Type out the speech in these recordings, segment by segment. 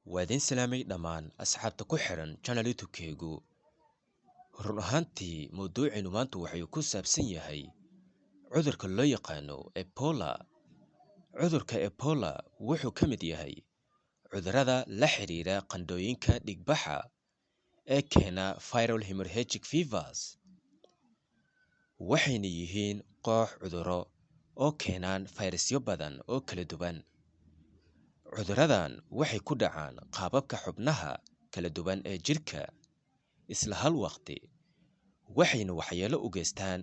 Waa idin salaamay dhammaan asxaabta ku xiran channel YouTube-kaygu. Run ahaantii mawduucinu maanta wuxuu ku saabsan yahay cudurka loo yaqaano Ebola. Cudurka Ebola wuxuu ka mid yahay cudurrada la xiriira qandhooyinka dhigbaxa ee keena viral hemorrhagic fevers. Waxayna yihiin koox cudurro oo keenaan fayrasyo badan oo kala duwan. Cudurradan waxay ku dhacaan qaababka xubnaha kala duwan ee jirka isla hal waqti, waxayna waxyeello u geystaan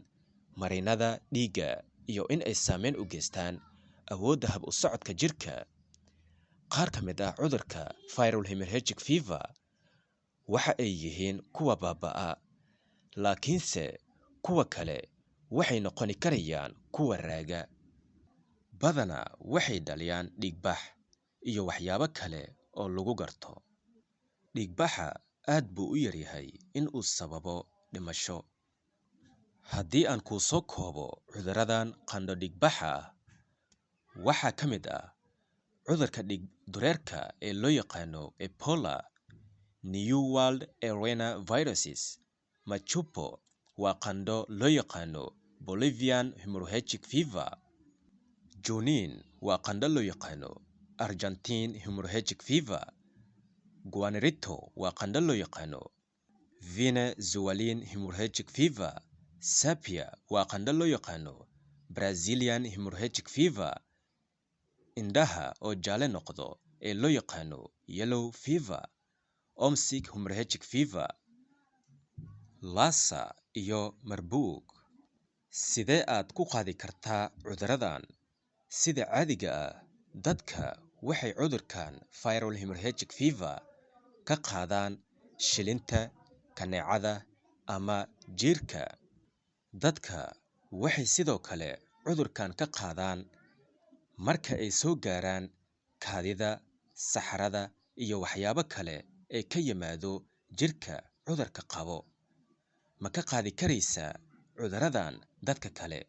marinnada dhiigga iyo in ay saameyn u geystaan awoodda hab u socodka jirka. Qaar ka mid ah cudurka viral hemorrhagic fever waxa ay yihiin kuwa baaba'a, laakiinse kuwa kale waxay noqon karayaan kuwa raaga. Badanaa waxay dhaliyaan dhiigbax iyo waxyaabo kale oo lagu garto. Dhiigbaxa aad buu u yaryahay in uu sababo dhimasho. Haddii aan kuu soo koobo cudurradan qandho dhiigbaxa ah, waxaa ka mid ah cudurka dhiig-dureerka ee loo yaqaano Ebola, New World Arena viruses, Machupo waa qandho loo yaqaano Bolivian hemorrhagic fever, Junin waa qandho loo yaqaano Argentine hemorrhagic fever, Guanirito waa qandho loo yaqaano Venezuelan hemorrhagic fever, Sapia waa qandho loo yaqaano Brazilian hemorrhagic fever, indhaha oo jaalle noqdo ee loo yaqaano yellow fever, Omsik hemorrhagic fever, Lassa iyo Marburg. Sidee aad ku qaadi kartaa cudurradan? Sida caadiga ah, dadka waxay cudurkan viral hemorrhagic fever ka qaadaan shilinta, kaneecada ama jiirka. Dadka waxay sidoo kale cudurkan ka qaadaan marka ay soo gaaraan kaadida, saxarada iyo waxyaabo kale ee ka yimaado jirka cudurka qabo. Ma ka qaadi karaysaa cudurradan dadka kale?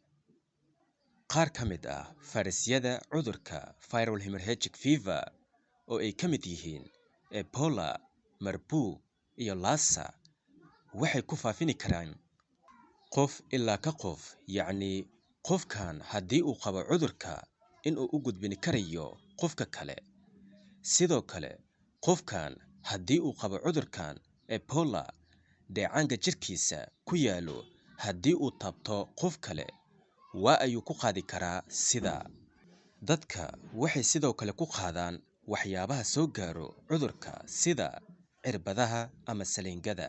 Qaar ka mid ah fayrasyada cudurka viral hemorrhagic fever oo ay ka mid yihiin Ebola, Marburg iyo Lassa waxay ku faafin karaan qof ilaa ka qof, yacni qofkan haddii uu qabo cudurka inuu u gudbin karayo qofka kale. Sidoo kale, qofkan haddii uu qabo cudurkan Ebola, dheecaanka jirkiisa ku yaallo haddii uu taabto qof kale waa ayuu ku qaadi karaa sida. Dadka waxay sidoo kale ku qaadaan waxyaabaha soo gaaro cudurka sida cirbadaha ama saliingada.